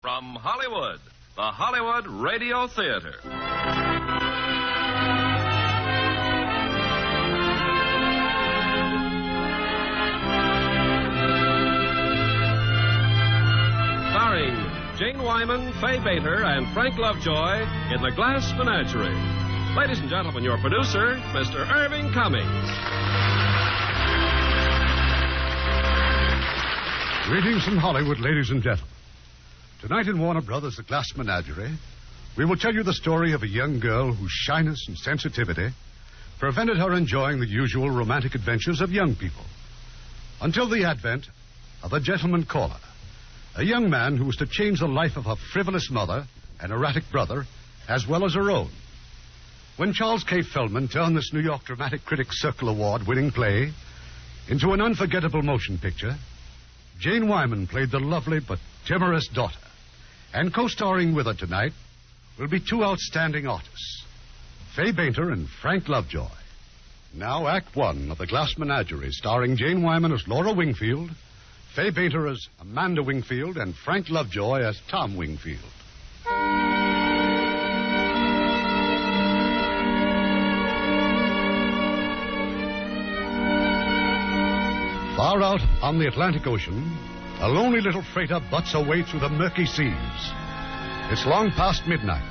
From Hollywood, the Hollywood Radio Theater. Starring Jane Wyman, Fay Bater, and Frank Lovejoy in The Glass Menagerie. Ladies and gentlemen, your producer, Mr. Irving Cummings. Greetings from Hollywood, ladies and gentlemen. Tonight in Warner Brothers' The Glass Menagerie, we will tell you the story of a young girl whose shyness and sensitivity prevented her enjoying the usual romantic adventures of young people, until the advent of a gentleman caller, a young man who was to change the life of her frivolous mother and erratic brother, as well as her own. When Charles K. Feldman turned this New York Dramatic Critics Circle Award-winning play into an unforgettable motion picture, Jane Wyman played the lovely but timorous daughter. And co-starring with her tonight will be two outstanding artists, Fay Bater and Frank Lovejoy. Now, Act One of The Glass Menagerie, starring Jane Wyman as Laura Wingfield, Fay Bater as Amanda Wingfield, and Frank Lovejoy as Tom Wingfield. Far out on the Atlantic Ocean, a lonely little freighter butts her way through the murky seas. It's long past midnight.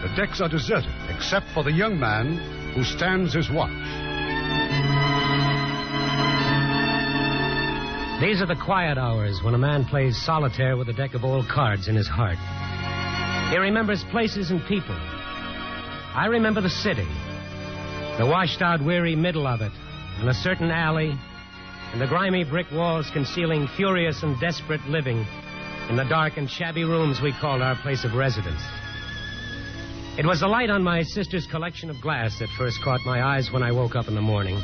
The decks are deserted, except for the young man who stands his watch. These are the quiet hours when a man plays solitaire with a deck of old cards in his heart. He remembers places and people. I remember the city, the washed-out, weary middle of it, and a certain alley, and the grimy brick walls concealing furious and desperate living in the dark and shabby rooms we called our place of residence. It was the light on my sister's collection of glass that first caught my eyes when I woke up in the morning.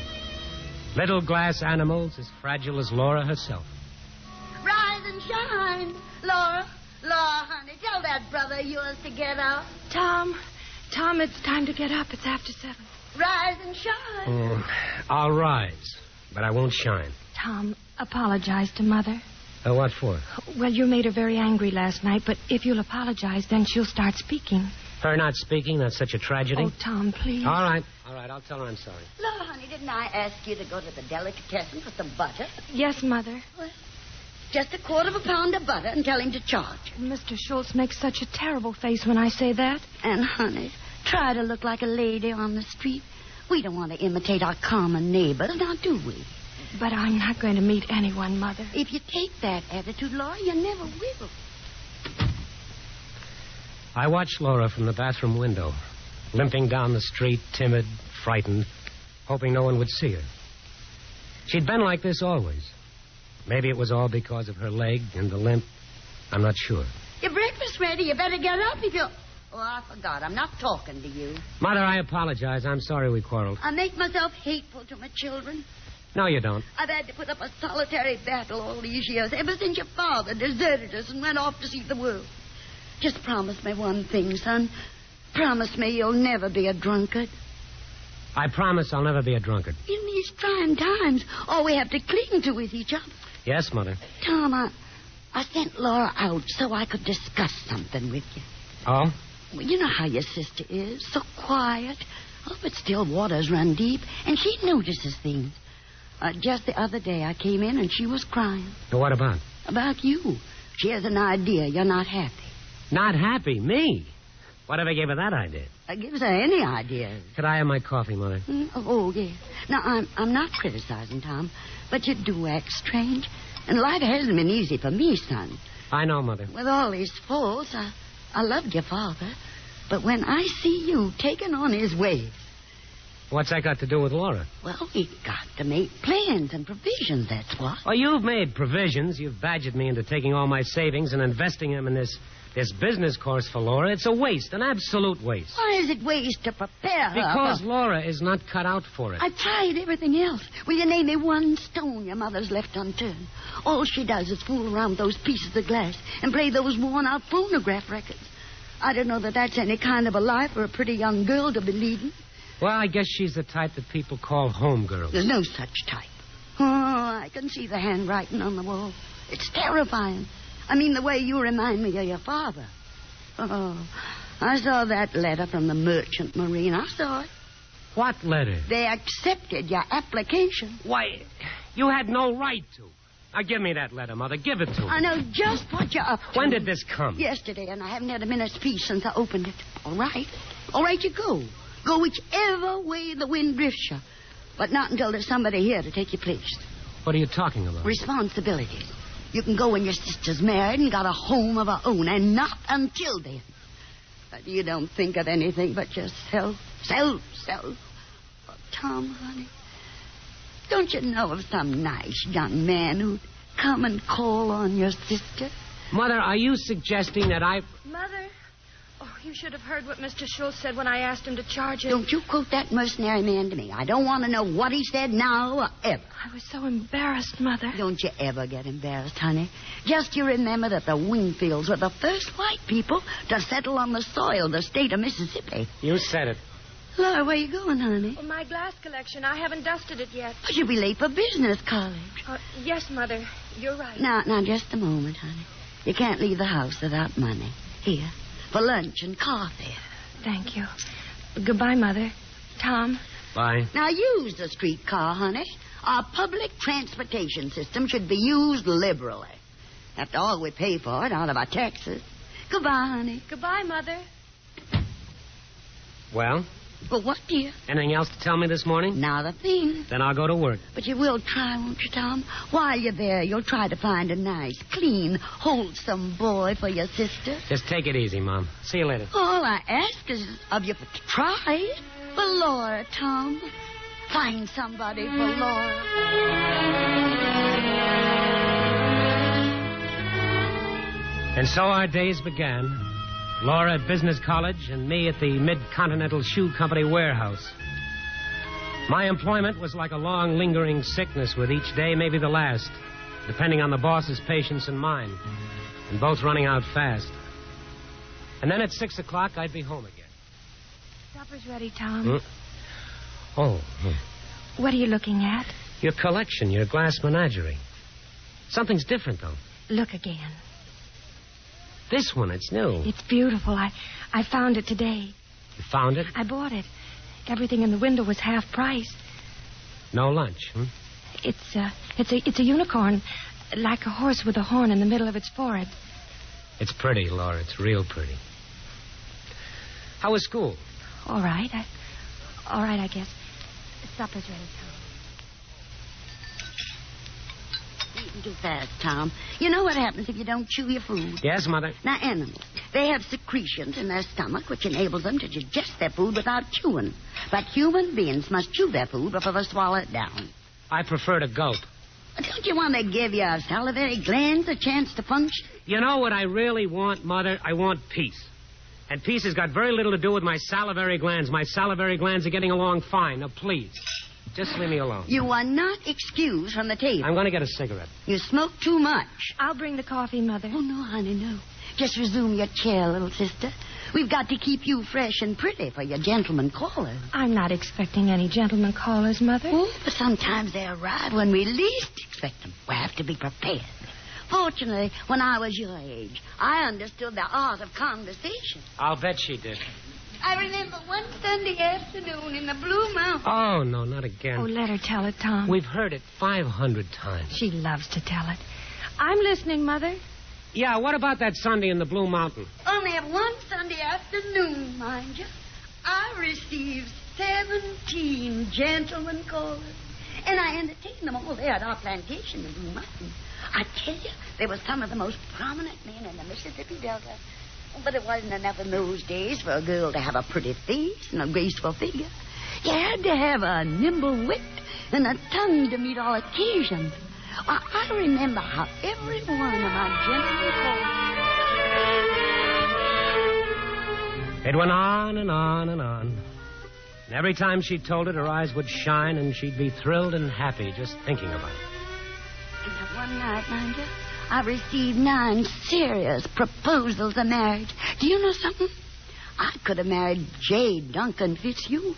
Little glass animals as fragile as Laura herself. Rise and shine, Laura. Laura, honey, tell that brother of yours to get up. Tom, it's time to get up. It's after 7. Rise and shine. I'll rise, but I won't shine. Tom, apologize to Mother. What for? Well, you made her very angry last night, but if you'll apologize, then she'll start speaking. Her not speaking, that's such a tragedy? Oh, Tom, please. All right, I'll tell her I'm sorry. Laura, honey, didn't I ask you to go to the delicatessen for some butter? Yes, Mother. Well, just a quarter of a pound of butter and tell him to charge. Mr. Schultz makes such a terrible face when I say that. And, honey, try to look like a lady on the street. We don't want to imitate our common neighbors, now do we? But I'm not going to meet anyone, Mother. If you take that attitude, Laura, you never will. I watched Laura from the bathroom window, limping down the street, timid, frightened, hoping no one would see her. She'd been like this always. Maybe it was all because of her leg and the limp. I'm not sure. Your breakfast ready. You better get up if you... Oh, I forgot. I'm not talking to you. Mother, I apologize. I'm sorry we quarreled. I make myself hateful to my children. No, you don't. I've had to put up a solitary battle all these years, ever since your father deserted us and went off to see the world. Just promise me one thing, son. Promise me you'll never be a drunkard. I promise I'll never be a drunkard. In these trying times, all we have to cling to is each other. Yes, Mother. Tom, I sent Laura out so I could discuss something with you. Oh? Well, you know how your sister is, so quiet. Oh, but still waters run deep, and she notices things. Just the other day, I came in and she was crying. What about? About you. She has an idea you're not happy. Not happy? Me? Whatever gave her that idea? Gives her any idea. Could I have my coffee, Mother? Oh, yes. Now, I'm not criticizing, Tom, but you do act strange. And life hasn't been easy for me, son. I know, Mother. With all his faults, I loved your father. But when I see you taking on his ways... What's that got to do with Laura? Well, we got to make plans and provisions, that's what. Well, you've made provisions. You've badgered me into taking all my savings and investing them in this business course for Laura. It's a waste, an absolute waste. Why is it waste to prepare her? Because Laura is not cut out for it. I've tried everything else. Will you name me one stone your mother's left unturned? All she does is fool around with those pieces of glass and play those worn-out phonograph records. I don't know that that's any kind of a life for a pretty young girl to be leading. Well, I guess she's the type that people call homegirls. There's no such type. Oh, I can see the handwriting on the wall. It's terrifying. I mean the way you remind me of your father. Oh, I saw that letter from the Merchant Marine. I saw it. What letter? They accepted your application. Why, you had no right to. Now, give me that letter, Mother. Give it to me. I know just what you're up to. When did this come? Yesterday, and I haven't had a minute's peace since I opened it. All right. All right, you go. Go whichever way the wind drifts you. But not until there's somebody here to take your place. What are you talking about? Responsibilities. You can go when your sister's married and got a home of her own, and not until then. But you don't think of anything but yourself. Self. Oh, Tom, honey, don't you know of some nice young man who'd come and call on your sister? Mother, are you suggesting that I... Mother? Oh, you should have heard what Mr. Schultz said when I asked him to charge it. Don't you quote that mercenary man to me. I don't want to know what he said now or ever. I was so embarrassed, Mother. Don't you ever get embarrassed, honey. Just you remember that the Wingfields were the first white people to settle on the soil of the state of Mississippi. You said it. Laura, where you going, honey? Well, my glass collection. I haven't dusted it yet. But you'll be late for business college. Yes, Mother. You're right. Now, just a moment, honey. You can't leave the house without money. Here, for lunch and coffee. Thank you. Goodbye, Mother. Tom. Bye. Now, use the streetcar, honey. Our public transportation system should be used liberally. After all, we pay for it out of our taxes. Goodbye, honey. Goodbye, Mother. Well? Well, what, dear? Anything else to tell me this morning? Not a thing. Then I'll go to work. But you will try, won't you, Tom? While you're there, you'll try to find a nice, clean, wholesome boy for your sister. Just take it easy, Mom. See you later. All I ask is of you to try. For Laura, Tom. Find somebody for Laura. And so our days began. Laura at business college and me at the Mid-Continental Shoe Company warehouse. My employment was like a long, lingering sickness with each day maybe the last, depending on the boss's patience and mine, and both running out fast. And then at 6 o'clock, I'd be home again. Supper's ready, Tom. Oh. What are you looking at? Your collection, your glass menagerie. Something's different, though. Look again. This one, it's new. It's beautiful. I found it today. You found it? I bought it. Everything in the window was half price. No lunch, hmm? It's a unicorn, like a horse with a horn in the middle of its forehead. It's pretty, Laura. It's real pretty. How was school? All right, I guess. Supper's ready, Tom. Eating too fast, Tom. You know what happens if you don't chew your food? Yes, Mother. Now, animals, they have secretions in their stomach which enables them to digest their food without chewing. But human beings must chew their food before they swallow it down. I prefer to gulp. Don't you want to give your salivary glands a chance to function? You know what I really want, Mother? I want peace. And peace has got very little to do with my salivary glands. My salivary glands are getting along fine. Now, please, just leave me alone. You are not excused from the table. I'm going to get a cigarette. You smoke too much. I'll bring the coffee, Mother. Oh, no, honey, no. Just resume your chair, little sister. We've got to keep you fresh and pretty for your gentleman callers. I'm not expecting any gentleman callers, Mother. Oh, but sometimes they arrive when we least expect them. We have to be prepared. Fortunately, when I was your age, I understood the art of conversation. I'll bet she did. I remember one Sunday afternoon in the Blue Mountains. Oh, no, not again. Oh, let her tell it, Tom. We've heard it 500 times. She loves to tell it. I'm listening, Mother. Yeah, what about that Sunday in the Blue Mountain? Only one Sunday afternoon, mind you, I received 17 gentlemen callers. And I entertained them all there at our plantation in Blue Mountain. I tell you, they were some of the most prominent men in the Mississippi Delta. But it wasn't enough in those days for a girl to have a pretty face and a graceful figure. You had to have a nimble wit and a tongue to meet all occasions. Well, I remember how every one of my gentlemen called. It went on and on and on. And every time she told it, her eyes would shine and she'd be thrilled and happy just thinking about it. And that one night, mind you, I received 9 serious proposals of marriage. Do you know something? I could have married J. Duncan Fitzhugh.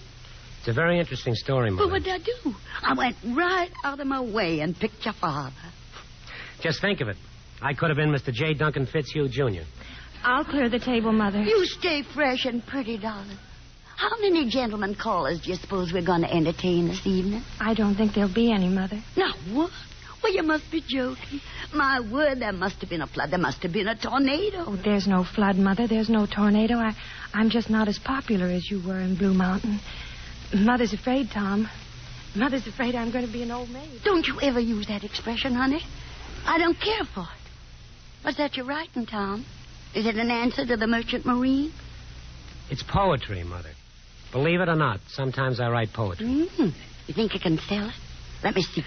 It's a very interesting story, Mother. But what did I do? I went right out of my way and picked your father. Just think of it. I could have been Mr. J. Duncan Fitzhugh, Jr. I'll clear the table, Mother. You stay fresh and pretty, darling. How many gentlemen callers do you suppose we're going to entertain this evening? I don't think there'll be any, Mother. Now, what? Well, you must be joking. My word, there must have been a flood. There must have been a tornado. Oh, there's no flood, Mother. There's no tornado. I'm just not as popular as you were in Blue Mountain. Mother's afraid, Tom. Mother's afraid I'm going to be an old maid. Don't you ever use that expression, honey. I don't care for it. What's that you're writing, Tom? Is it an answer to the Merchant Marine? It's poetry, Mother. Believe it or not, sometimes I write poetry. You think you can sell it? Let me see.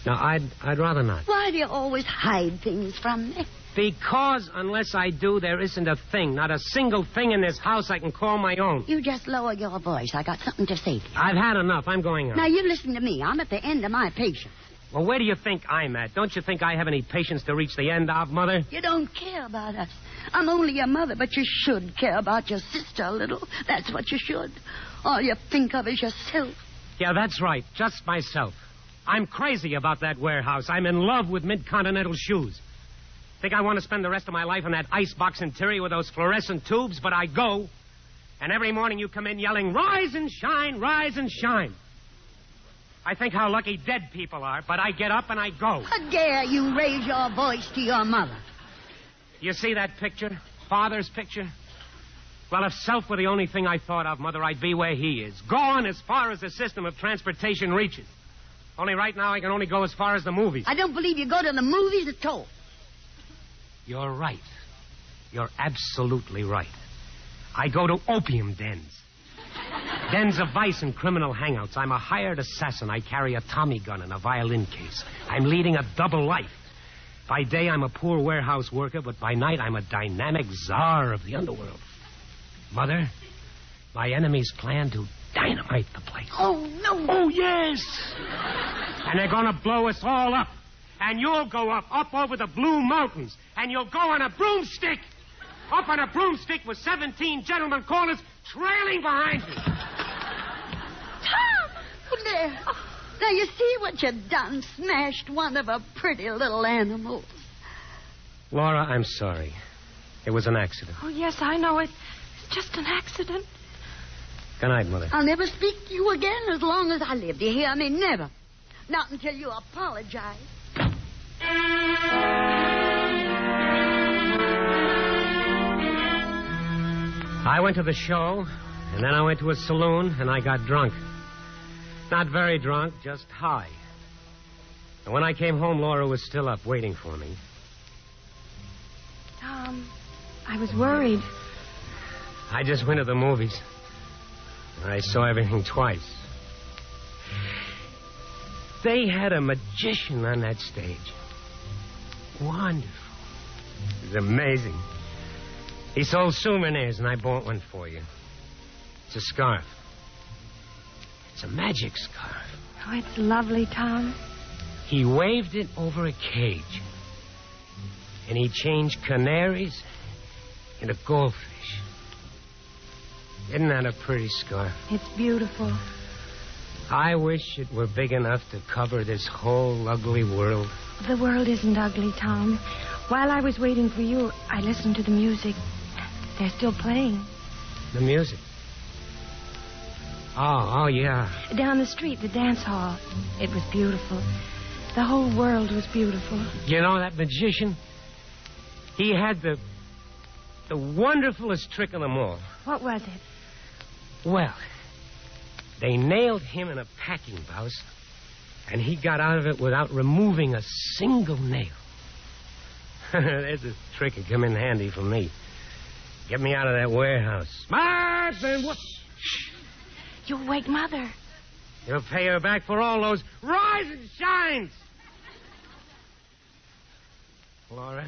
No, I'd rather not. Why do you always hide things from me? Because unless I do, there isn't a thing, not a single thing in this house I can call my own. You just lower your voice. I got something to say to you. I've had enough. I'm going on. Now, you listen to me. I'm at the end of my patience. Well, where do you think I'm at? Don't you think I have any patience to reach the end of, Mother? You don't care about us. I'm only your mother, but you should care about your sister a little. That's what you should. All you think of is yourself. Yeah, that's right. Just myself. I'm crazy about that warehouse. I'm in love with mid-continental shoes. Think I want to spend the rest of my life in that icebox interior with those fluorescent tubes, but I go. And every morning you come in yelling, rise and shine, rise and shine. I think how lucky dead people are, but I get up and I go. How dare you raise your voice to your mother? You see that picture? Father's picture? Well, if self were the only thing I thought of, Mother, I'd be where he is. Gone as far as the system of transportation reaches. Only right now I can only go as far as the movies. I don't believe you go to the movies at all. You're right. You're absolutely right. I go to opium dens. Dens of vice and criminal hangouts. I'm a hired assassin. I carry a Tommy gun and a violin case. I'm leading a double life. By day, I'm a poor warehouse worker, but by night, I'm a dynamic czar of the underworld. Mother, my enemies plan to dynamite the place. Oh, no. Oh, yes. And they're going to blow us all up. And you'll go up over the Blue Mountains. And you'll go on a broomstick. Up on a broomstick with 17 gentlemen callers trailing behind you. Tom! There. Now, you see what you've done? Smashed one of our pretty little animals. Laura, I'm sorry. It was an accident. Oh, yes, I know it. It's just an accident. Good night, Mother. I'll never speak to you again as long as I live. Do you hear me? Never. Not until you apologize. I went to the show, and then I went to a saloon, and I got drunk. Not very drunk, just high. And when I came home, Laura was still up waiting for me. Tom, I was worried. I just went to the movies. I saw everything twice. They had a magician on that stage. Wonderful. It was amazing. He sold souvenirs, and I bought one for you. It's a scarf. It's a magic scarf. Oh, it's lovely, Tom. He waved it over a cage. And he changed canaries into goldfish. Isn't that a pretty scarf? It's beautiful. I wish it were big enough to cover this whole ugly world. The world isn't ugly, Tom. While I was waiting for you, I listened to the music. They're still playing. The music? Oh, yeah. Down the street, the dance hall. It was beautiful. The whole world was beautiful. You know that magician? He had the wonderfulest trick of them all. What was it? Well, they nailed him in a packing house, and he got out of it without removing a single nail. There's a trick that come in handy for me. Get me out of that warehouse. Martin, what? Shh. You'll wake Mother. You'll pay her back for all those rise and shines. Laura,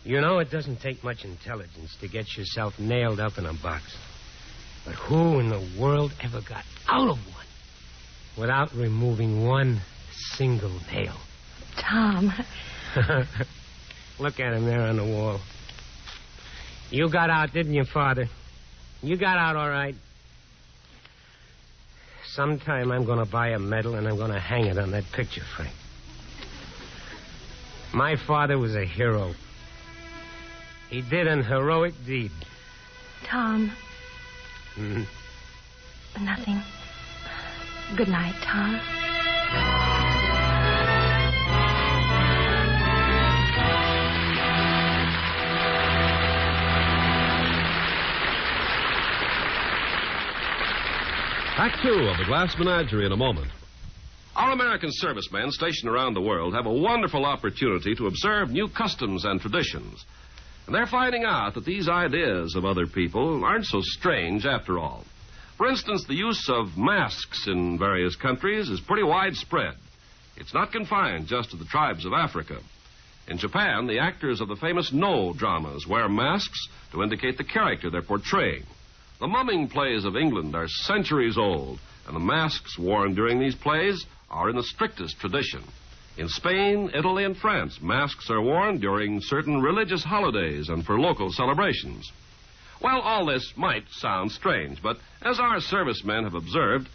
you know it doesn't take much intelligence to get yourself nailed up in a box. But who in the world ever got out of one without removing one single nail? Tom. Look at him there on the wall. You got out, didn't you, Father? You got out all right. Sometime I'm going to buy a medal and I'm going to hang it on that picture frame. My father was a hero. He did an heroic deed. Tom. Nothing. Good night, Tom. Act 2 of The Glass Menagerie in a moment. Our American servicemen stationed around the world have a wonderful opportunity to observe new customs and traditions. And they're finding out that these ideas of other people aren't so strange after all. For instance, the use of masks in various countries is pretty widespread. It's not confined just to the tribes of Africa. In Japan, the actors of the famous No dramas wear masks to indicate the character they're portraying. The mumming plays of England are centuries old, and the masks worn during these plays are in the strictest tradition. In Spain, Italy, and France, masks are worn during certain religious holidays and for local celebrations. Well, all this might sound strange, but as our servicemen have observed,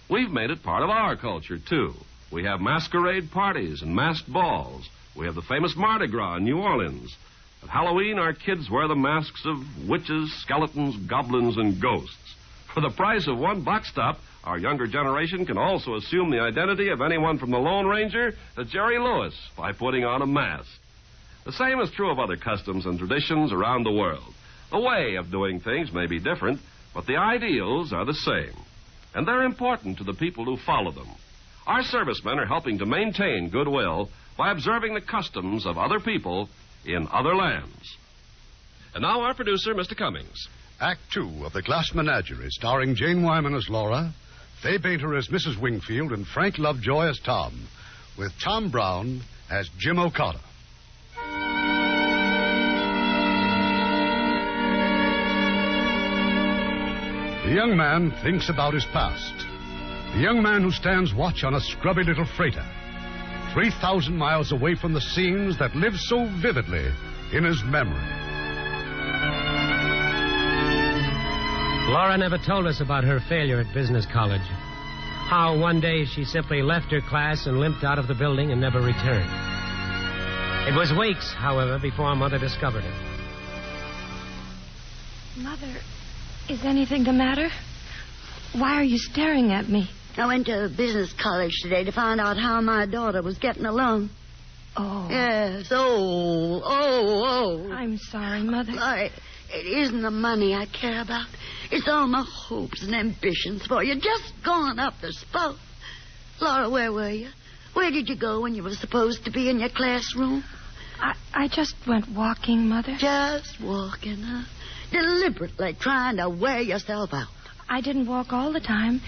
we've made it part of our culture, too. We have masquerade parties and masked balls. We have the famous Mardi Gras in New Orleans. At Halloween, our kids wear the masks of witches, skeletons, goblins, and ghosts. For the price of one box top, our younger generation can also assume the identity of anyone from the Lone Ranger to Jerry Lewis by putting on a mask. The same is true of other customs and traditions around the world. The way of doing things may be different, but the ideals are the same. And they're important to the people who follow them. Our servicemen are helping to maintain goodwill by observing the customs of other people in other lands. And now our producer, Mr. Cummings. Act 2 of The Glass Menagerie, starring Jane Wyman as Laura, Fay Bainter as Mrs. Wingfield, and Frank Lovejoy as Tom, with Tom Brown as Jim O'Connor. The young man thinks about his past. The young man who stands watch on a scrubby little freighter, 3,000 miles away from the scenes that live so vividly in his memory. Laura never told us about her failure at business college. How one day she simply left her class and limped out of the building and never returned. It was weeks, however, before Mother discovered it. Mother, is anything the matter? Why are you staring at me? I went to business college today to find out how my daughter was getting along. Oh. Yes, I'm sorry, Mother. It isn't the money I care about. It's all my hopes and ambitions for you. Just gone up the spout. Laura, where were you? Where did you go when you were supposed to be in your classroom? I just went walking, Mother. Just walking, huh? Deliberately trying to wear yourself out. I didn't walk all the time.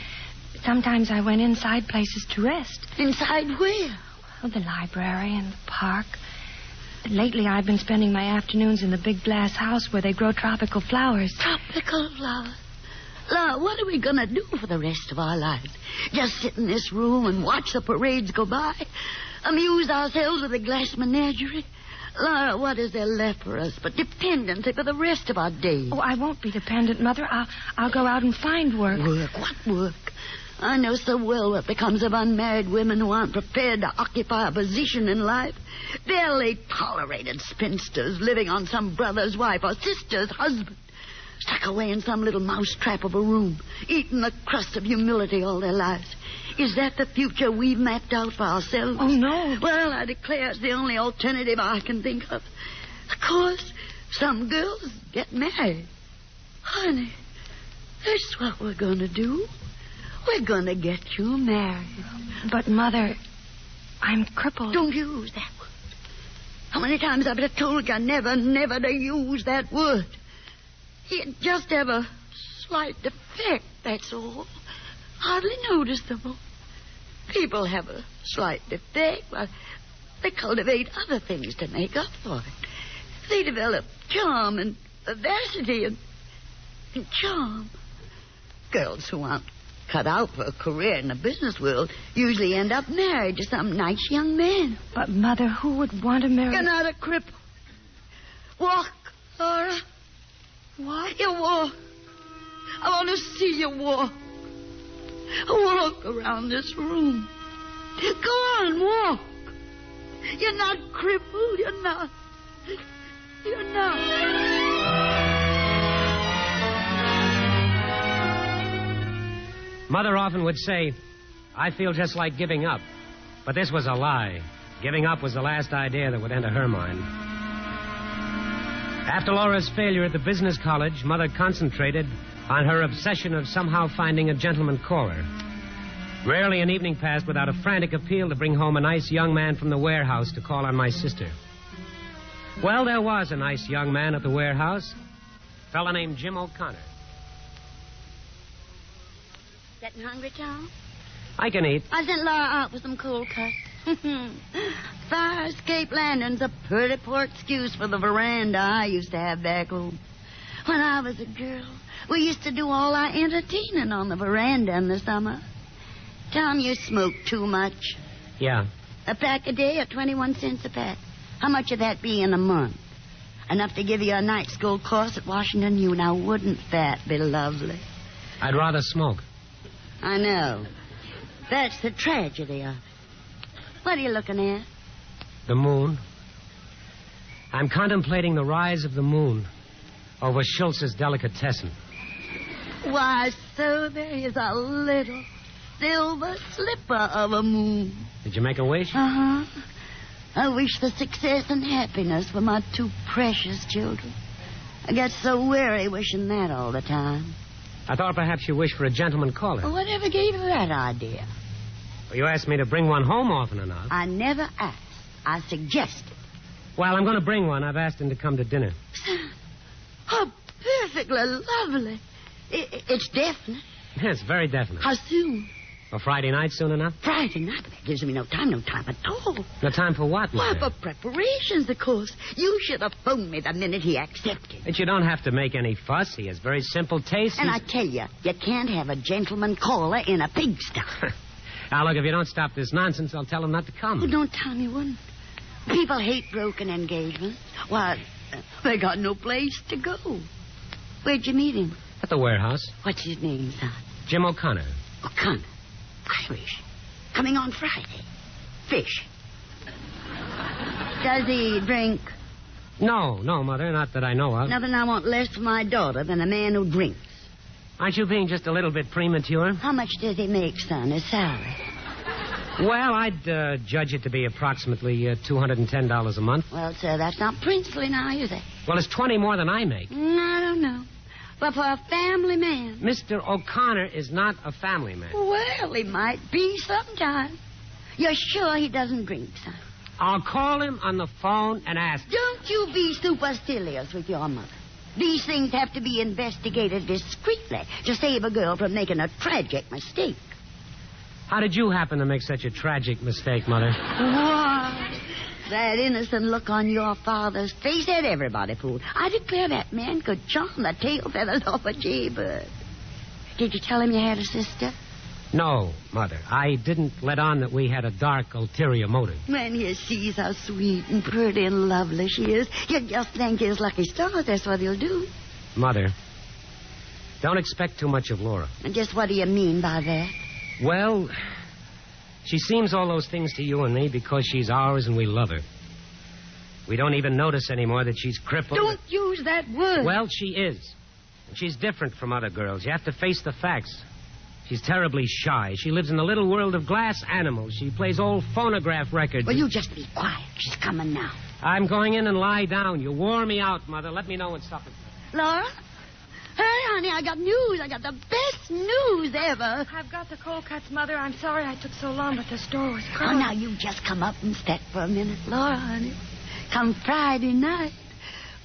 Sometimes I went inside places to rest. Inside where? The library and the park. Lately, I've been spending my afternoons in the big glass house where they grow tropical flowers. Tropical flowers? Laura, what are we going to do for the rest of our lives? Just sit in this room and watch the parades go by? Amuse ourselves with the glass menagerie? Laura, what is there left for us but dependency for the rest of our days? Oh, I won't be dependent, Mother. I'll go out and find work. Work? What work? I know so well what becomes of unmarried women who aren't prepared to occupy a position in life. Barely tolerated spinsters living on some brother's wife or sister's husband. Stuck away in some little mousetrap of a room, eating the crust of humility all their lives. Is that the future we've mapped out for ourselves? Oh, no. Well, I declare it's the only alternative I can think of. Of course, some girls get married. Honey, that's what we're going to do. We're going to get you married. But, Mother, I'm crippled. Don't use that word. How many times I've told you never to use that word? You just have a slight defect, that's all. Hardly noticeable. People have a slight defect. Well, they cultivate other things to make up for it. They develop charm and vivacity and charm. Girls who aren't cut out for a career in the business world usually end up married to some nice young man. But, Mother, who would want to marry... You're not a cripple. Walk, Laura. What? You walk. I want to see you walk. Walk around this room. Go on, walk. You're not crippled. You're not. You're not. Mother often would say, I feel just like giving up. But this was a lie. Giving up was the last idea that would enter her mind. After Laura's failure at the business college, Mother concentrated on her obsession of somehow finding a gentleman caller. Rarely an evening passed without a frantic appeal to bring home a nice young man from the warehouse to call on my sister. Well, there was a nice young man at the warehouse, a fella named Jim O'Connor. Getting hungry, Tom? I can eat. I sent Laura out with some cold cuts. Fire escape lantern's a pretty poor excuse for the veranda I used to have back home. When I was a girl, we used to do all our entertaining on the veranda in the summer. Tom, you smoke too much. Yeah. A pack a day or 21 cents a pack. How much would that be in a month? Enough to give you a night school course at Washington U. Now, wouldn't that be lovely? I'd rather smoke. I know. That's the tragedy of it. What are you looking at? The moon. I'm contemplating the rise of the moon over Schultz's delicatessen. Why, so there is a little silver slipper of a moon. Did you make a wish? Uh-huh. I wish for success and happiness for my two precious children. I get so weary wishing that all the time. I thought perhaps you wished for a gentleman caller. Well, whatever gave you that idea? Well, you asked me to bring one home often enough. I never asked. I suggested. Well, I'm going to bring one. I've asked him to come to dinner. Oh, perfectly lovely. It's definite. Yes, very definite. How soon? Well, Friday night soon enough? Friday night? That gives me no time at all. No time for what, Why, Mother? for preparations, of course. You should have phoned me the minute he accepted. But you don't have to make any fuss. He has very simple tastes. And I tell you can't have a gentleman caller in a pigsty. Now, look, if you don't stop this nonsense, I'll tell him not to come. Oh, don't tell me one. People hate broken engagements. Why, they got no place to go. Where'd you meet him? At the warehouse. What's his name, son? Jim O'Connor. O'Connor. Irish. Coming on Friday. Fish. Does he drink? No, Mother, not that I know of. Nothing I want less for my daughter than a man who drinks. Aren't you being just a little bit premature? How much does he make, son, his salary? Well, I'd judge it to be approximately $210 a month. Well, sir, that's not princely now, is it? Well, it's 20 more than I make. I don't know. But for a family man... Mr. O'Connor is not a family man. Well, he might be sometime. You're sure he doesn't drink, son? I'll call him on the phone and ask. Don't you be supercilious with your mother. These things have to be investigated discreetly to save a girl from making a tragic mistake. How did you happen to make such a tragic mistake, Mother? Why, that innocent look on your father's face had everybody fooled. I declare that man could charm the tail feathers off a jaybird. Did you tell him you had a sister? No, Mother. I didn't let on that we had a dark, ulterior motive. When he sees how sweet and pretty and lovely she is, he'll just think his lucky stars. That's what he'll do. Mother, don't expect too much of Laura. And just what do you mean by that? Well, she seems all those things to you and me because she's ours and we love her. We don't even notice anymore that she's crippled. Don't use that word. Well, she is. And she's different from other girls. You have to face the facts. She's terribly shy. She lives in a little world of glass animals. She plays old phonograph records. Well, you just be quiet. She's coming now. I'm going in and lie down. You wore me out, Mother. Let me know when supper's ready. Laura? Hurry, honey. I got news. I got the best news ever. I've got the cold cuts, Mother. I'm sorry I took so long, but the store was Oh, closed. now you just come up and step for a minute. Laura, honey, come Friday night,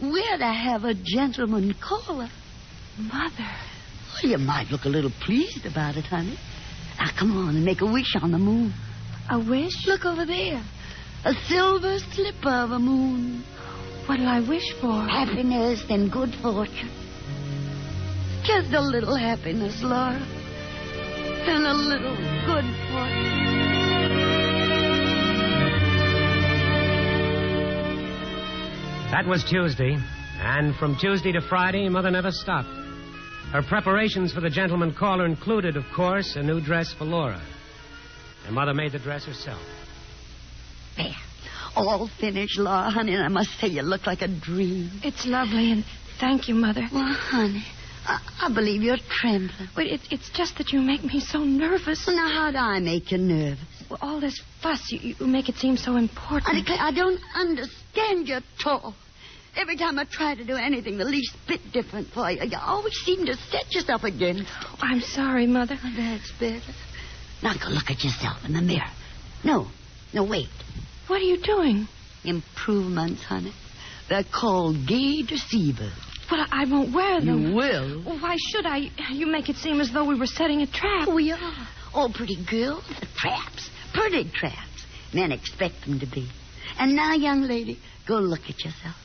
we're to have a gentleman caller. Mother. Well, you might look a little pleased about it, honey. Now, come on and make a wish on the moon. A wish? Look over there. A silver slipper of a moon. What'll I wish for? Happiness and good fortune. Just a little happiness, Laura. And a little good fortune. That was Tuesday, and from Tuesday to Friday, Mother never stopped. Her preparations for the gentleman caller included, of course, a new dress for Laura. And Mother made the dress herself. There. All finished, Laura, honey, and I must say you look like a dream. It's lovely, and thank you, Mother. Well, honey, I believe you're trembling. But it's just that you make me so nervous. Well, now, how do I make you nervous? Well, all this fuss, you make it seem so important. I declare, I don't understand you at all. Every time I try to do anything the least bit different for you, you always seem to set yourself against. Oh, I'm sorry, Mother. Oh, that's better. Now go look at yourself in the mirror. No, wait. What are you doing? Improvements, honey. They're called gay deceivers. Well, I won't wear them. You will? Well, why should I? You make it seem as though we were setting a trap. We are. All pretty girls are traps. Pretty traps. Men expect them to be. And now, young lady, go look at yourself.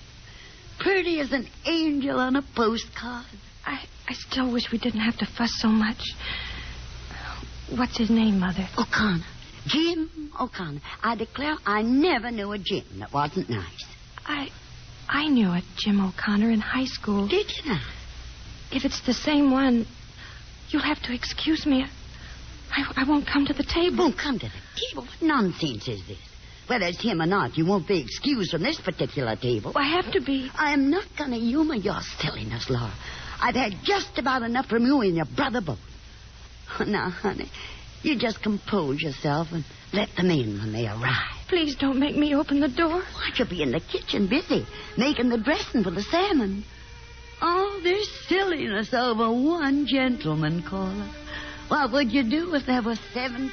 Pretty as an angel on a postcard. I still wish we didn't have to fuss so much. What's his name, Mother? O'Connor. Jim O'Connor. I declare I never knew a Jim that wasn't nice. I knew a Jim O'Connor in high school. Did you now? If it's the same one, you'll have to excuse me. I won't come to the table. Won't come to the table? What nonsense is this? Whether it's him or not, you won't be excused from this particular table. I have to be. I am not going to humor your silliness, Laura. I've had just about enough from you and your brother both. Now, honey, you just compose yourself and let them in when they arrive. Please don't make me open the door. Why, you'll be in the kitchen busy making the dressing for the salmon. All this silliness over one gentleman caller. What would you do if there were 17?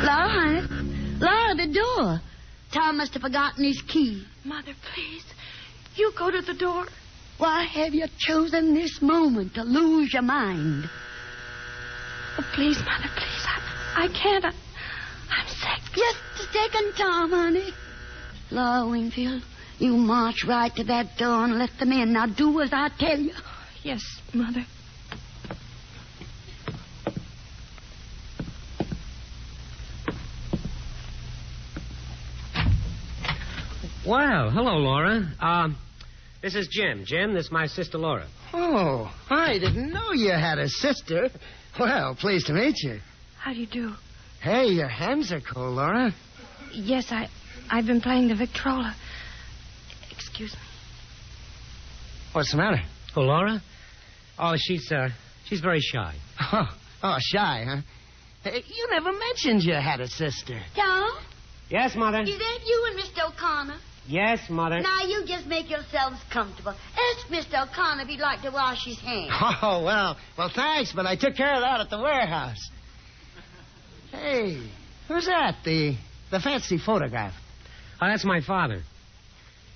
Laura, honey. Laura, the door. Tom must have forgotten his key. Mother, please. You go to the door. Why have you chosen this moment to lose your mind? Oh, please, Mother, please. I can't. I'm sick. Just a second, Tom, honey. Laura Wingfield, you march right to that door and let them in. Now do as I tell you. Yes, Mother. Well, hello, Laura. This is Jim. Jim, this is my sister, Laura. Oh, I didn't know you had a sister. Well, pleased to meet you. How do you do? Hey, your hands are cold, Laura. Yes, I've been playing the Victrola. Excuse me. What's the matter? Oh, Laura? Oh, she's very shy. Oh, shy, huh? Hey, you never mentioned you had a sister. Tom? Yes, Mother? Is that you and Mr. O'Connor? Yes, Mother. Now, you just make yourselves comfortable. Ask Mr. O'Connor if he'd like to wash his hands. Oh, well, thanks, but I took care of that at the warehouse. Hey, who's that? The fancy photograph. Oh, that's my father.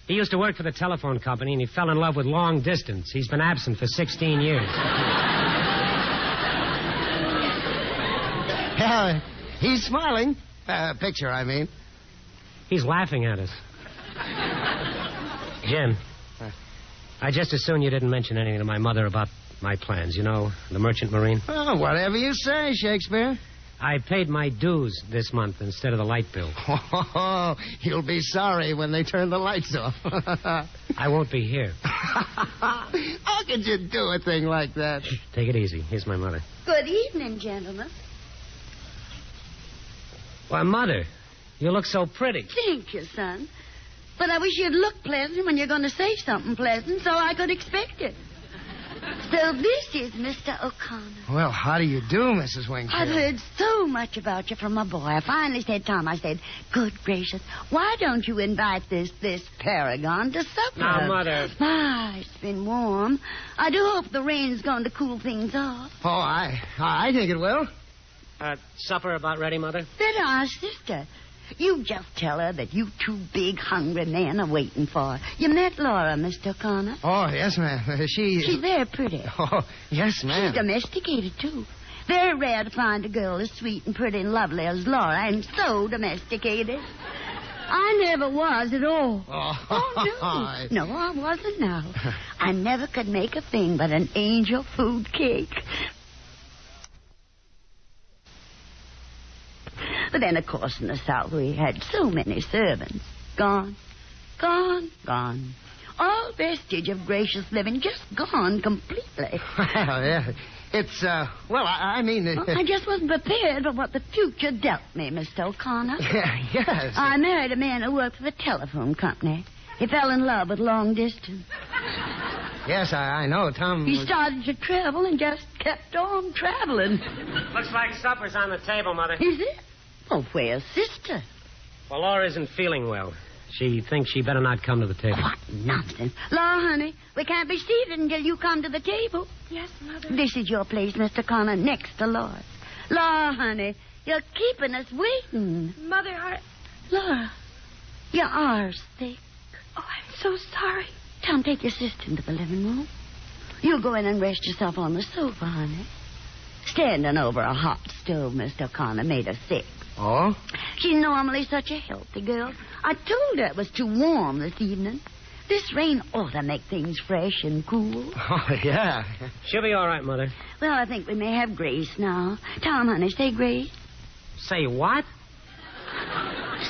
He used to work for the telephone company, and he fell in love with long distance. He's been absent for 16 years. Yeah, he's smiling. Picture, I mean. He's laughing at us. Jim, I just as soon you didn't mention anything to my mother about my plans. You know, the Merchant Marine. Oh, whatever you say, Shakespeare. I paid my dues this month instead of the light bill. Oh, you'll be sorry when they turn the lights off. I won't be here. How could you do a thing like that? Take it easy. Here's my mother. Good evening, gentlemen. Why, Mother, you look so pretty. Thank you, son. But I wish you'd look pleasant when you're going to say something pleasant so I could expect it. So this is Mr. O'Connor. Well, how do you do, Mrs. Wingfield? I've heard so much about you from my boy. I finally said, Tom, I said, good gracious, why don't you invite this paragon to supper? Now, Mother. It's been warm. I do hope the rain's going to cool things off. Oh, I think it will. Supper about ready, Mother? Better ask sister. You just tell her that you two big, hungry men are waiting for her. You met Laura, Mr. O'Connor. Oh, yes, ma'am. She's very pretty. Oh, yes, ma'am. She's domesticated, too. Very rare to find a girl as sweet and pretty and lovely as Laura, and so domesticated. I never was at all. Oh, no. No, I wasn't now. I never could make a thing but an angel food cake. But then, of course, in the South, we had so many servants. Gone. All vestige of gracious living. Just gone completely. Well, yeah. It's, I mean... I just wasn't prepared for what the future dealt me, Mr. O'Connor. Yes. I married a man who worked for the telephone company. He fell in love with long distance. Yes, I know. Tom He started to travel and just kept on traveling. Looks like supper's on the table, Mother. Is it? Oh, where's Sister? Well, Laura isn't feeling well. She thinks she better not come to the table. What nonsense. Laura, honey, we can't be seated until you come to the table. Yes, Mother. This is your place, Mr. Connor, next to Laura's. Laura, honey, you're keeping us waiting. Mother, Laura, your arm's thick. Oh, I'm so sorry. Tom, take your sister into the living room. You go in and rest yourself on the sofa, honey. Standing over a hot stove, Mr. Connor, made her sick. Oh? She's normally such a healthy girl. I told her it was too warm this evening. This rain ought to make things fresh and cool. Oh, yeah. She'll be all right, Mother. Well, I think we may have Grace now. Tom, honey, say Grace. Say what?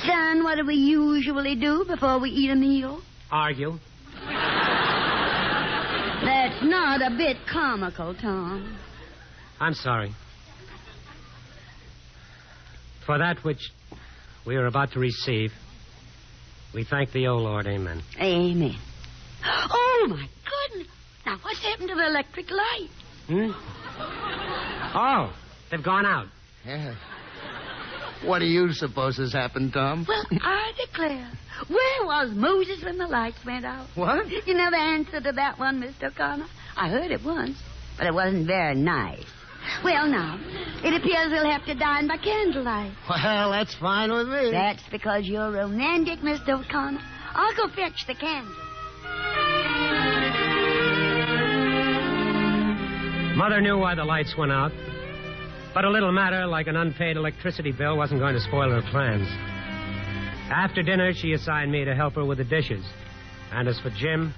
Son, what do we usually do before we eat a meal? Argue. That's not a bit comical, Tom. I'm sorry. For that which we are about to receive, we thank thee, O Lord. Amen. Amen. Oh, my goodness. Now, what's happened to the electric light? Oh, they've gone out. Yeah. What do you suppose has happened, Tom? Well, I declare. Where was Moses when the lights went out? What? You know the answer to that one, Mr. Connor? I heard it once, but it wasn't very nice. Well, now, it appears we'll have to dine by candlelight. Well, that's fine with me. That's because you're romantic, Mr. O'Connor. I'll go fetch the candle. Mother knew why the lights went out, but a little matter like an unpaid electricity bill wasn't going to spoil her plans. After dinner, she assigned me to help her with the dishes. And as for Jim...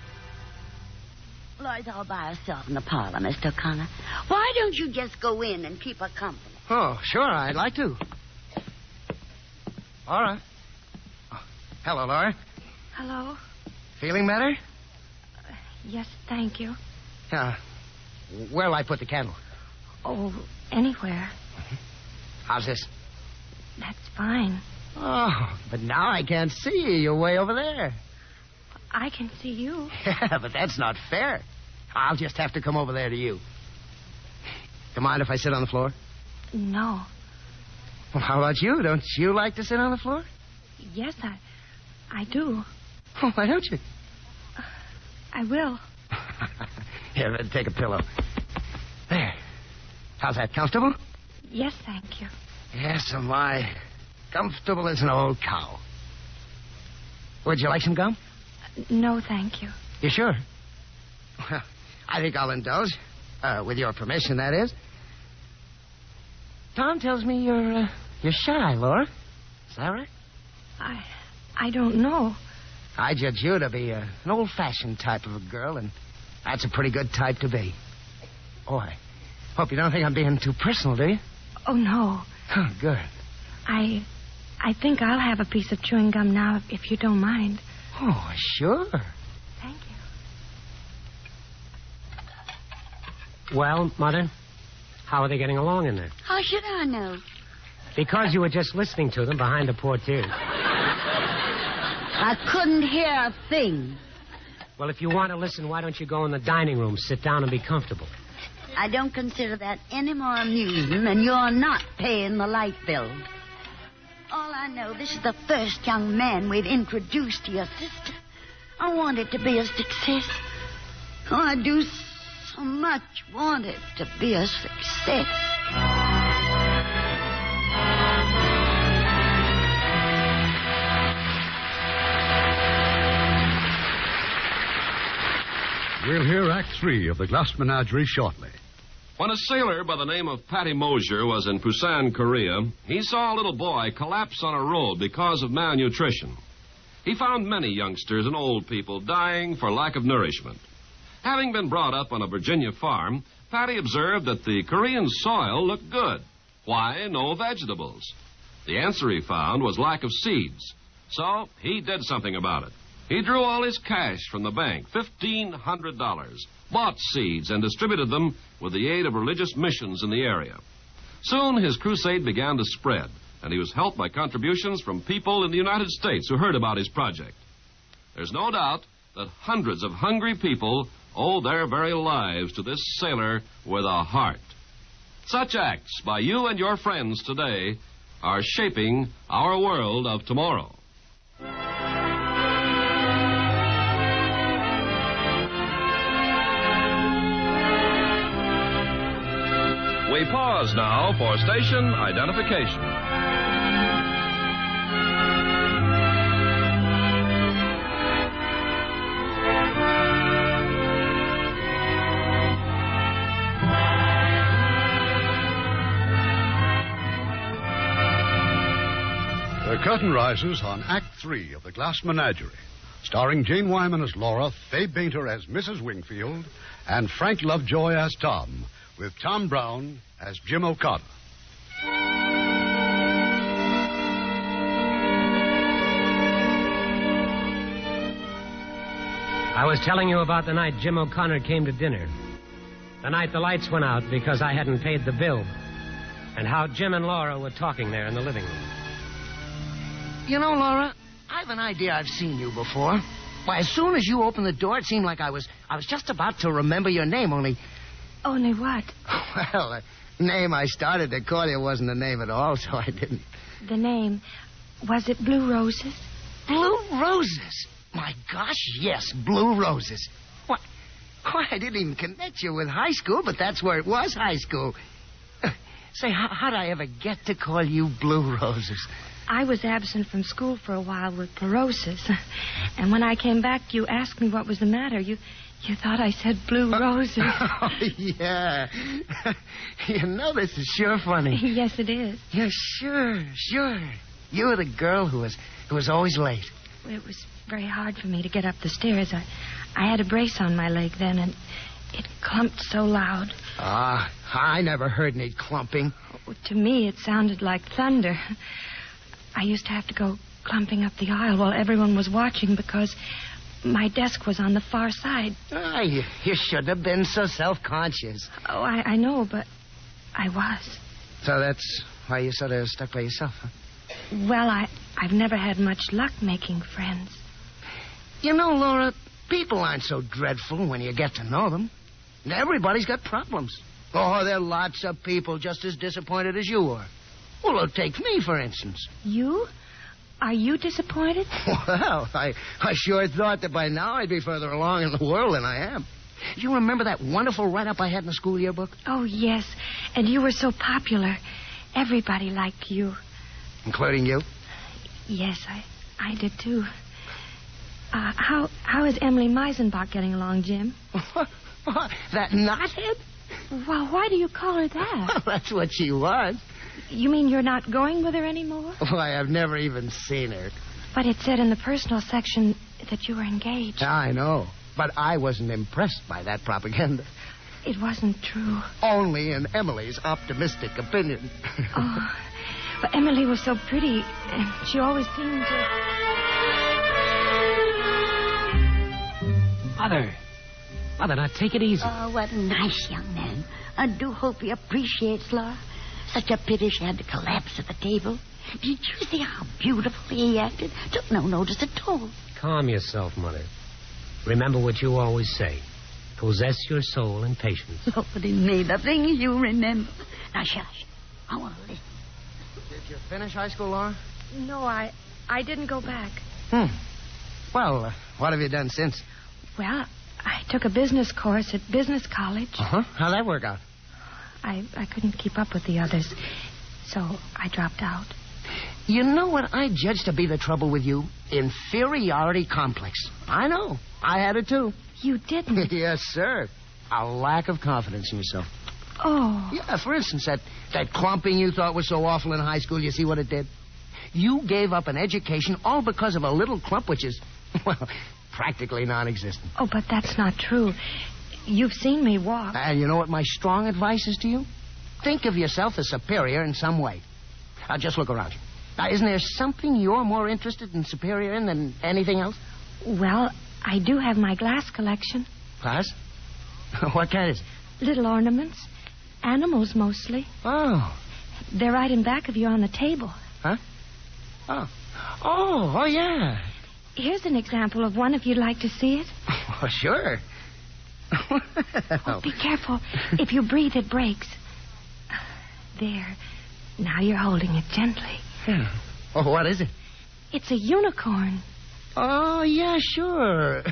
Laura's all by herself in the parlor, Mr. O'Connor. Why don't you just go in and keep her company? Oh, sure, I'd like to. All right. Oh, hello, Laura. Hello? Feeling better? Yes, thank you. Where'll I put the candle? Oh, anywhere. How's this? That's fine. Oh, but now I can't see you. You're way over there. I can see you. Yeah, but that's not fair. I'll just have to come over there to you. You mind if I sit on the floor? No. Well, how about you? Don't you like to sit on the floor? Yes, I do. Oh, why don't you? I will. Here, take a pillow. There. How's that? Comfortable? Yes, thank you. Yes, am I. Comfortable as an old cow. Would you like some gum? No, thank you. You sure? Well, I think I'll indulge. With your permission, that is. Tom tells me you're shy, Laura. Is that right? I don't know. I judge you to be an old-fashioned type of a girl, and that's a pretty good type to be. Oh, I hope you don't think I'm being too personal, do you? Oh, no. Oh, good. I think I'll have a piece of chewing gum now, if you don't mind. Oh, sure. Thank you. Well, Mother, how are they getting along in there? How should I know? Because you were just listening to them behind the portiere. I couldn't hear a thing. Well, if you want to listen, why don't you go in the dining room, sit down, and be comfortable? I don't consider that any more amusing than you're not paying the light bill. All I know, this is the first young man we've introduced to your sister. I want it to be a success. Oh, I do so much want it to be a success. We'll hear Act 3 of The Glass Menagerie shortly. When a sailor by the name of Patty Mosier was in Busan, Korea, he saw a little boy collapse on a road because of malnutrition. He found many youngsters and old people dying for lack of nourishment. Having been brought up on a Virginia farm, Patty observed that the Korean soil looked good. Why no vegetables? The answer he found was lack of seeds. So he did something about it. He drew all his cash from the bank, $1,500, bought seeds, and distributed them with the aid of religious missions in the area. Soon his crusade began to spread, and he was helped by contributions from people in the United States who heard about his project. There's no doubt that hundreds of hungry people owe their very lives to this sailor with a heart. Such acts by you and your friends today are shaping our world of tomorrow. We pause now for station identification. The curtain rises on Act 3 of The Glass Menagerie, starring Jane Wyman as Laura, Fay Bainter as Mrs. Wingfield, and Frank Lovejoy as Tom, with Tom Brown as Jim O'Connor. I was telling you about the night Jim O'Connor came to dinner. The night the lights went out because I hadn't paid the bill. And how Jim and Laura were talking there in the living room. You know, Laura, I've an idea I've seen you before. Why, as soon as you opened the door, it seemed like I was just about to remember your name, only... Only what? Well, the name I started to call you wasn't the name at all, so I didn't. The name, was it Blue Roses? Blue Roses? My gosh, yes, Blue Roses. What? Why, I didn't even connect you with high school, but that's where it was, high school. Say, how'd I ever get to call you Blue Roses? I was absent from school for a while with chlorosis. And when I came back, you asked me what was the matter. You thought I said Blue Roses. Oh, yeah. You know, this is sure funny. Yes, it is. Yeah, sure. You were the girl who was always late. It was very hard for me to get up the stairs. I had a brace on my leg then, and it clumped so loud. Ah, I never heard any clumping. Oh, to me, it sounded like thunder. I used to have to go clumping up the aisle while everyone was watching because my desk was on the far side. Ah, you shouldn't have been so self-conscious. Oh, I know, but I was. So that's why you sort of stuck by yourself, huh? Well, I've never had much luck making friends. You know, Laura, people aren't so dreadful when you get to know them. Everybody's got problems. Oh, there are lots of people just as disappointed as you are. Well, take me, for instance. You? Are you disappointed? Well, I sure thought that by now I'd be further along in the world than I am. You remember that wonderful write-up I had in the school yearbook? Oh, yes. And you were so popular. Everybody liked you. Including you? Yes, I did, too. How is Emily Meisenbach getting along, Jim? That knothead? Well, why do you call her that? Well, that's what she was. You mean you're not going with her anymore? Why, I've never even seen her. But it said in the personal section that you were engaged. I know. But I wasn't impressed by that propaganda. It wasn't true. Only in Emily's optimistic opinion. Oh, but Emily was so pretty, and she always seemed to... Mother, now take it easy. Oh, what a nice young man. I do hope he appreciates Laura. Such a pity she had to collapse at the table. Did you see how beautifully he acted? Took no notice at all. Calm yourself, Mother. Remember what you always say. Possess your soul in patience. Lordy me, the things you remember. Now, shush. I want to listen. Did you finish high school, Laura? No, I didn't go back. Well, what have you done since? Well, I took a business course at business college. Uh-huh. How'd that work out? I couldn't keep up with the others, so I dropped out. You know what I judge to be the trouble with you? Inferiority complex. I know. I had it, too. You didn't? Yes, sir. A lack of confidence in yourself. Oh. Yeah, for instance, that clumping you thought was so awful in high school, you see what it did? You gave up an education all because of a little clump which is, well, practically non-existent. Oh, but that's not true. You've seen me walk. And you know what my strong advice is to you? Think of yourself as superior in some way. Now, just look around you. Now, isn't there something you're more interested in superior in than anything else? Well, I do have my glass collection. Glass? What kind is? Little ornaments. Animals, mostly. Oh. They're right in back of you on the table. Huh? Oh, yeah. Here's an example of one if you'd like to see it. Oh, sure. Oh, be careful. If you breathe, it breaks. There. Now you're holding it gently. Yeah. Oh, what is it? It's a unicorn. Oh, yeah, sure.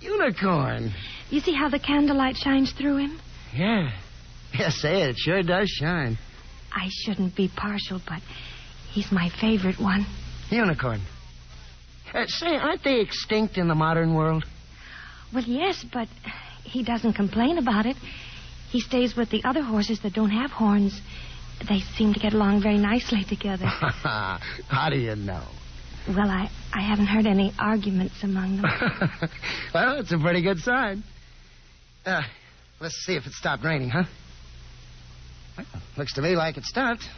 Unicorn. You see how the candlelight shines through him? Yeah. Yeah, say it sure does shine. I shouldn't be partial, but he's my favorite one. Unicorn. Say, aren't they extinct in the modern world? Well, yes, but he doesn't complain about it. He stays with the other horses that don't have horns. They seem to get along very nicely together. How do you know? Well, I haven't heard any arguments among them. Well, it's a pretty good sign. Let's see if it stopped raining, huh? Well, looks to me like it stopped.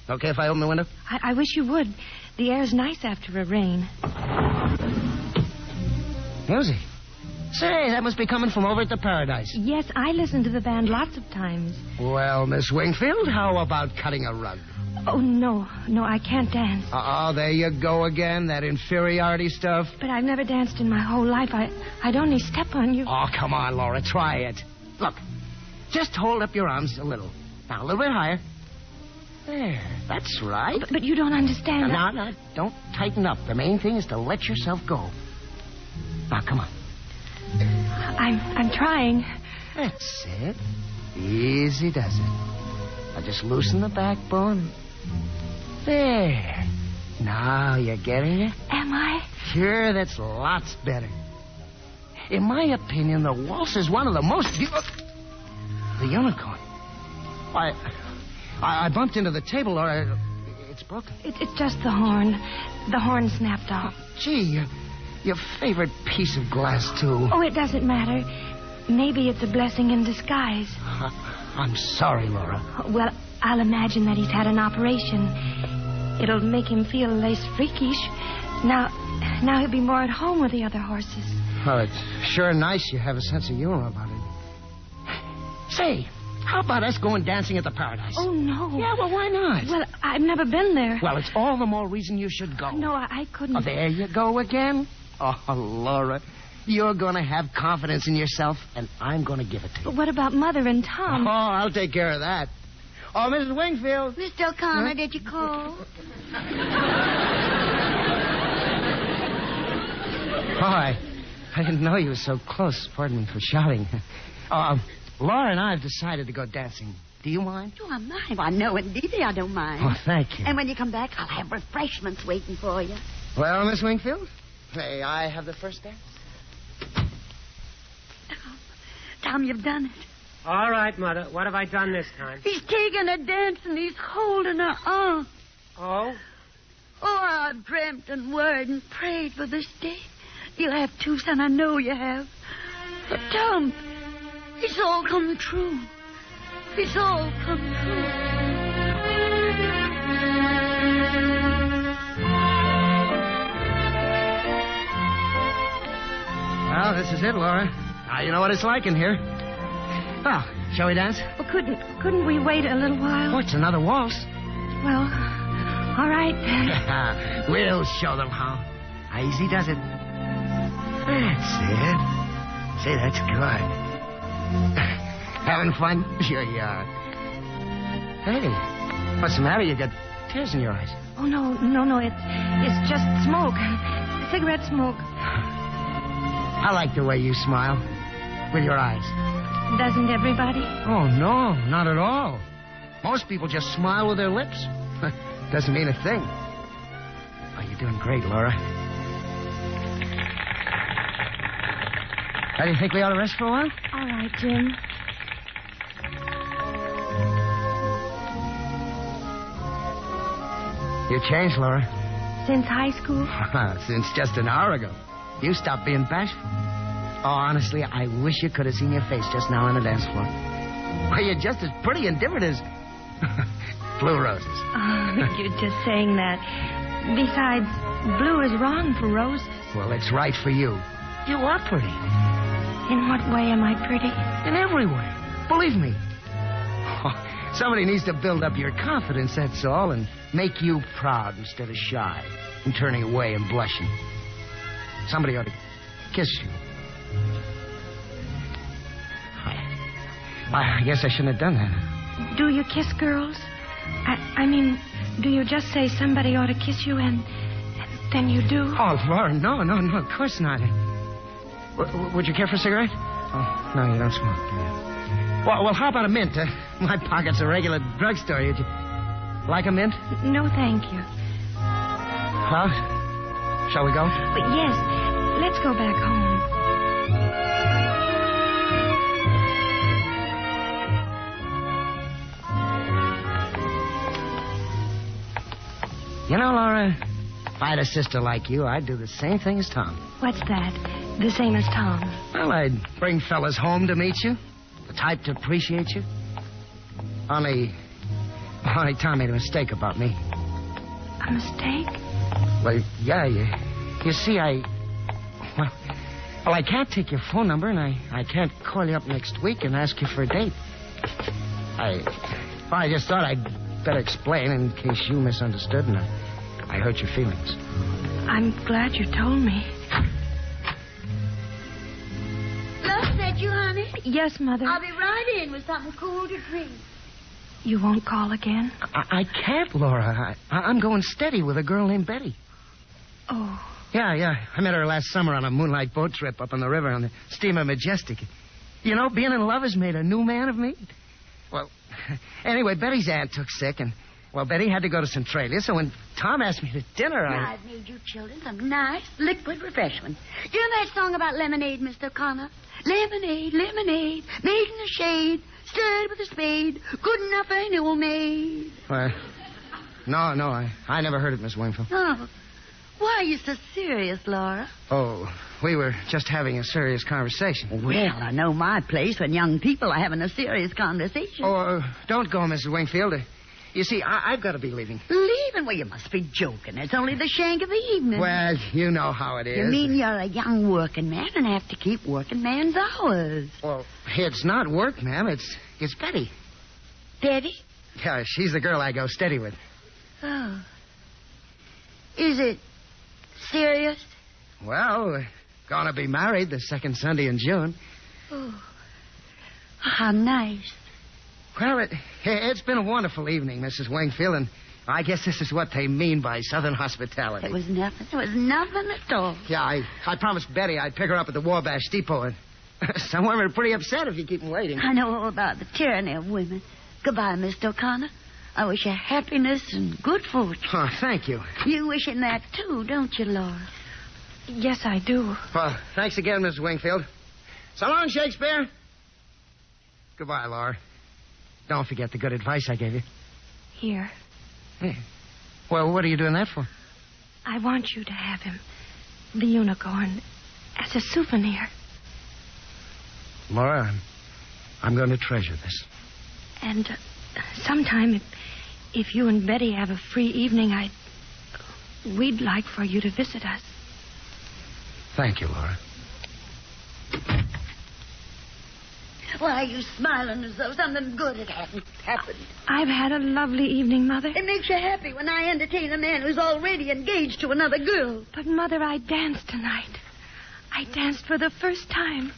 Okay if I open the window? I wish you would. The air's nice after a rain. Music. Say, that must be coming from over at the Paradise. Yes, I listen to the band lots of times. Well, Miss Wingfield, how about cutting a rug? Oh, no, I can't dance. Oh, there you go again, that inferiority stuff. But I've never danced in my whole life. I'd only step on you. Oh, come on, Laura, try it. Look, just hold up your arms a little. Now, a little bit higher. There, that's right. But you don't understand. No, don't tighten up. The main thing is to let yourself go. Now, come on. I'm trying. That's it. Easy does it. Now, just loosen the backbone. There. Now you're getting it? Am I? Sure, that's lots better. In my opinion, the waltz is one of the most beautiful... The unicorn. I bumped into the table, or it's broken. It's just the horn. The horn snapped off. Gee, your favorite piece of glass, too. Oh, it doesn't matter. Maybe it's a blessing in disguise. I'm sorry, Laura. Well, I'll imagine that he's had an operation. It'll make him feel less freakish. Now he'll be more at home with the other horses. Well, it's sure nice you have a sense of humor about it. Say, how about us going dancing at the Paradise? Oh, no. Yeah, well, why not? Well, I've never been there. Well, it's all the more reason you should go. No, I couldn't. Oh, there you go again. Oh, Laura, you're going to have confidence in yourself, and I'm going to give it to you. But what about Mother and Tom? Oh, I'll take care of that. Oh, Mrs. Wingfield. Mr. O'Connor, did you call? Oh, I didn't know you were so close. Pardon me for shouting. Laura and I have decided to go dancing. Do you mind? Do I mind? Why, no, indeed, I don't mind. Oh, thank you. And when you come back, I'll have refreshments waiting for you. Well, Miss Wingfield, may I have the first dance? Tom, you've done it. All right, Mother. What have I done this time? He's taking her dancing. He's holding her arm. Oh? Oh, I've dreamt and worried and prayed for this day. You have too, son. I know you have. But, Tom, it's all come true. It's all come true. Well, this is it, Laura. Now you know what it's like in here. Well, shall we dance? Well, couldn't we wait a little while? Oh, it's another waltz. Well, all right. We'll show them how. Easy does it. That's it. See, that's good. Having fun? Sure you are. Hey, what's the matter? You got tears in your eyes. Oh, no. It's just smoke. Cigarette smoke. I like the way you smile. With your eyes. Doesn't everybody? Oh, no, not at all. Most people just smile with their lips. Doesn't mean a thing. Oh, you're doing great, Laura. How do you think we ought to rest for a while? All right, Jim. You changed, Laura. Since high school? Since just an hour ago. You stopped being bashful. Oh, honestly, I wish you could have seen your face just now on the dance floor. Well, you're just as pretty and different as... Blue roses. Oh, you're just saying that. Besides, blue is wrong for roses. Well, it's right for you. You are pretty. In what way am I pretty? In every way. Believe me. Oh, somebody needs to build up your confidence, that's all, and make you proud instead of shy and turning away and blushing. Somebody ought to kiss you. I guess I shouldn't have done that. Do you kiss girls? I mean, do you just say somebody ought to kiss you and then you do? Oh, Laura, no, of course not. Would you care for a cigarette? Oh, no, you don't smoke. Well, how about a mint? My pocket's a regular drugstore. Would you like a mint? No, thank you. Well, shall we go? But yes, let's go back home. You know, Laura, if I had a sister like you, I'd do the same thing as Tom. What's that? The same as Tom? Well, I'd bring fellas home to meet you, the type to appreciate you. Only Tom made a mistake about me. A mistake? Well, yeah, you see, I can't take your phone number, and I can't call you up next week and ask you for a date. I just thought I'd better explain in case you misunderstood and I hurt your feelings. I'm glad you told me. Lux, that you, honey? Yes, Mother. I'll be right in with something cool to drink. You won't call again? I can't, Laura. I'm going steady with a girl named Betty. Oh. Yeah. I met her last summer on a moonlight boat trip up on the river on the steamer Majestic. You know, being in love has made a new man of me. Well, anyway, Betty's aunt took sick, and, well, Betty had to go to Centralia, so when Tom asked me to dinner, I've made you children some nice liquid refreshment. Do you know that song about lemonade, Mr. O'Connor? Lemonade, lemonade, made in the shade, stirred with a spade, good enough for any old maid. Well, no, I never heard it, Miss Wingfield. Oh. Why are you so serious, Laura? Oh, we were just having a serious conversation. Well, I know my place when young people are having a serious conversation. Oh, don't go, Mrs. Wingfield. You see, I've got to be leaving. Leaving? Well, you must be joking. It's only the shank of the evening. Well, you know how it is. You mean you're a young working man and have to keep working man's hours? Well, it's not work, ma'am. It's Betty. Betty? Yeah, she's the girl I go steady with. Oh. Is it serious? Well, we're gonna be married the second Sunday in June. Oh. How nice. Well, it's been a wonderful evening, Mrs. Wingfield, and I guess this is what they mean by Southern hospitality. It was nothing. It was nothing at all. Yeah, I promised Betty I'd pick her up at the Wabash Depot, and some women are pretty upset if you keep them waiting. I know all about the tyranny of women. Goodbye, Mr. O'Connor. I wish you happiness and good fortune. Oh, thank you. You wishing that, too, don't you, Laura? Yes, I do. Well, thanks again, Mrs. Wingfield. So long, Shakespeare. Goodbye, Laura. Don't forget the good advice I gave you. Here. Yeah. Well, what are you doing that for? I want you to have him, the unicorn, as a souvenir. Laura, I'm going to treasure this. And sometime, if you and Betty have a free evening, we'd like for you to visit us. Thank you, Laura. Why are you smiling as though something good had happened? I've had a lovely evening, Mother. It makes you happy when I entertain a man who's already engaged to another girl. But, Mother, I danced tonight. I danced for the first time.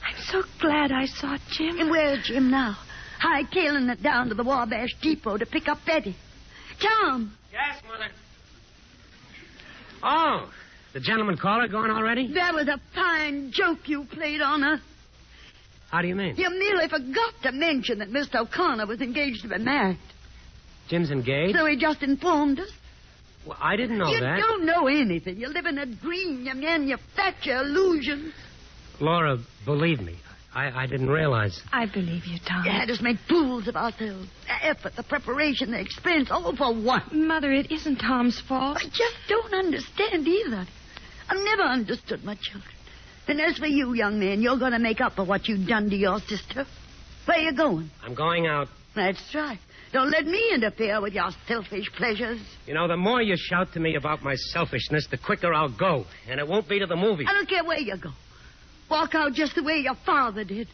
I'm so glad I saw Jim. And where's Jim now? Hightailing it down to the Wabash Depot to pick up Betty. Tom! Yes, Mother. Oh, the gentleman caller going already? That was a fine joke you played on us. How do you mean? You merely forgot to mention that Mr. O'Connor was engaged to be married. Jim's engaged? So he just informed us. Well, I didn't know that. You don't know anything. You live in a dream. You manufacture illusions. Laura, believe me, I didn't realize. I believe you, Tom. You had us make fools of ourselves. The effort, the preparation, the expense, all for what? Mother, it isn't Tom's fault. I just don't understand either. I've never understood my children. And as for you, young man, you're going to make up for what you've done to your sister. Where are you going? I'm going out. That's right. Don't let me interfere with your selfish pleasures. You know, the more you shout to me about my selfishness, the quicker I'll go. And it won't be to the movies. I don't care where you go. Walk out just the way your father did.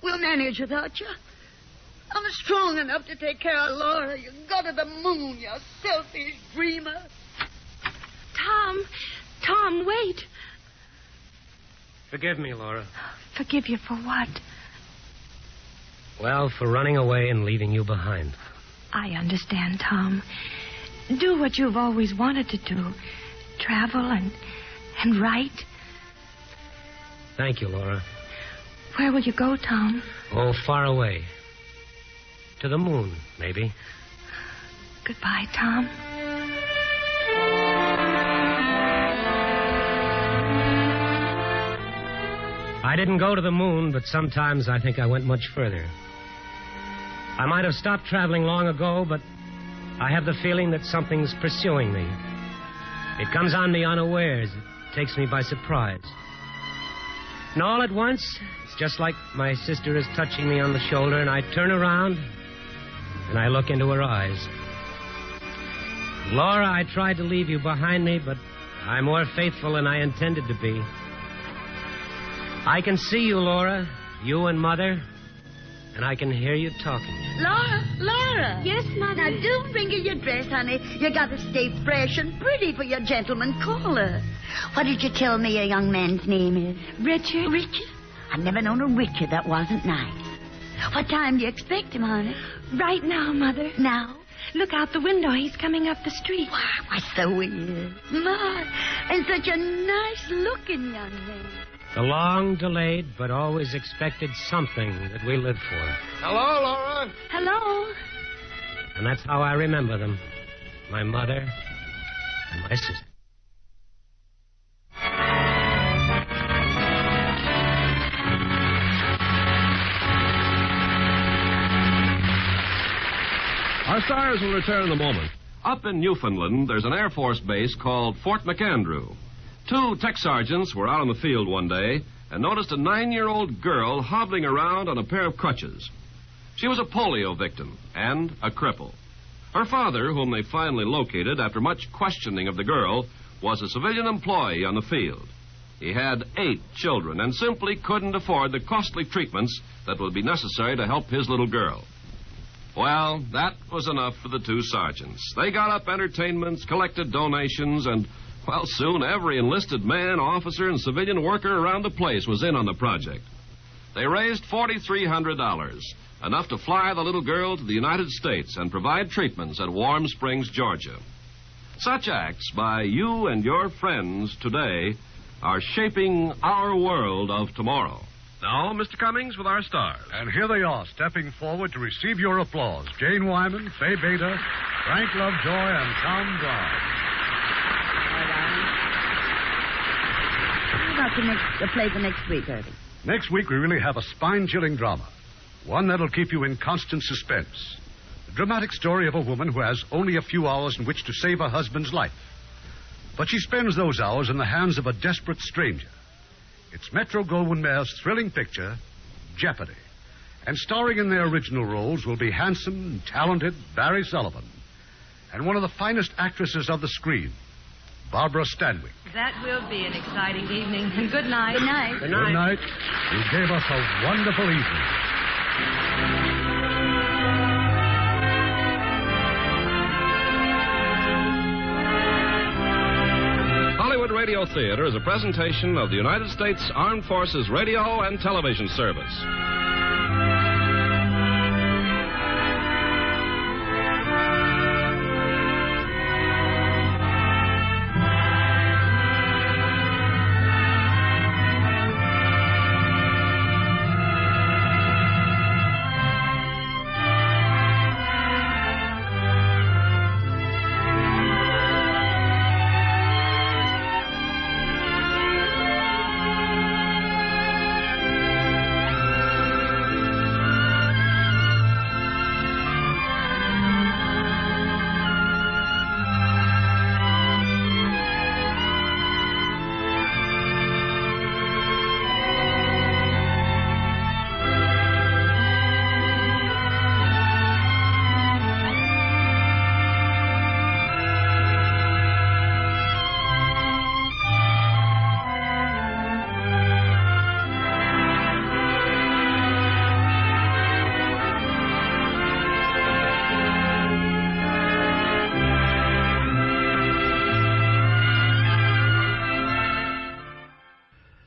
We'll manage without you. I'm strong enough to take care of Laura. You go to the moon, you selfish dreamer. Tom, wait. Forgive me, Laura. Forgive you for what? Well, for running away and leaving you behind. I understand, Tom. Do what you've always wanted to do. Travel and write. Thank you, Laura. Where will you go, Tom? Oh, far away. To the moon, maybe. Goodbye, Tom. I didn't go to the moon, but sometimes I think I went much further. I might have stopped traveling long ago, but I have the feeling that something's pursuing me. It comes on me unawares. It takes me by surprise. And all at once, it's just like my sister is touching me on the shoulder, and I turn around, and I look into her eyes. Laura, I tried to leave you behind me, but I'm more faithful than I intended to be. I can see you, Laura, you and Mother, and I can hear you talking. Laura. Yes, Mother? Now, do bring her your dress, honey. You got to stay fresh and pretty for your gentleman caller. What did you tell me a young man's name is? Richard. Richard? I've never known a Richard that wasn't nice. What time do you expect him, honey? Right now, Mother. Now? Look out the window. He's coming up the street. Why, so he is. My, and such a nice-looking young man. The long-delayed but always expected something that we live for. Hello, Laura. Hello. And that's how I remember them. My mother and my sister. Our stars will return in a moment. Up in Newfoundland, there's an Air Force base called Fort McAndrew. 2 tech sergeants were out on the field one day and noticed a 9-year-old girl hobbling around on a pair of crutches. She was a polio victim and a cripple. Her father, whom they finally located after much questioning of the girl, was a civilian employee on the field. He had 8 children and simply couldn't afford the costly treatments that would be necessary to help his little girl. Well, that was enough for the 2 sergeants. They got up entertainments, collected donations, and, well, soon every enlisted man, officer, and civilian worker around the place was in on the project. They raised $4,300, enough to fly the little girl to the United States and provide treatments at Warm Springs, Georgia. Such acts by you and your friends today are shaping our world of tomorrow. Now, Mr. Cummings with our stars. And here they are, stepping forward to receive your applause. Jane Wyman, Fay Beta, Frank Lovejoy, and Tom Brown. How about the play for next week, Irving? Next week, we really have a spine-chilling drama. One that'll keep you in constant suspense. A dramatic story of a woman who has only a few hours in which to save her husband's life. But she spends those hours in the hands of a desperate stranger. It's Metro-Goldwyn-Mayer's thrilling picture, Jeopardy. And starring in their original roles will be handsome and talented Barry Sullivan and one of the finest actresses of the screen, Barbara Stanwyck. That will be an exciting evening. And good night. Good night. Good night. Good night. You gave us a wonderful evening. Radio Theater is a presentation of the United States Armed Forces Radio and Television Service.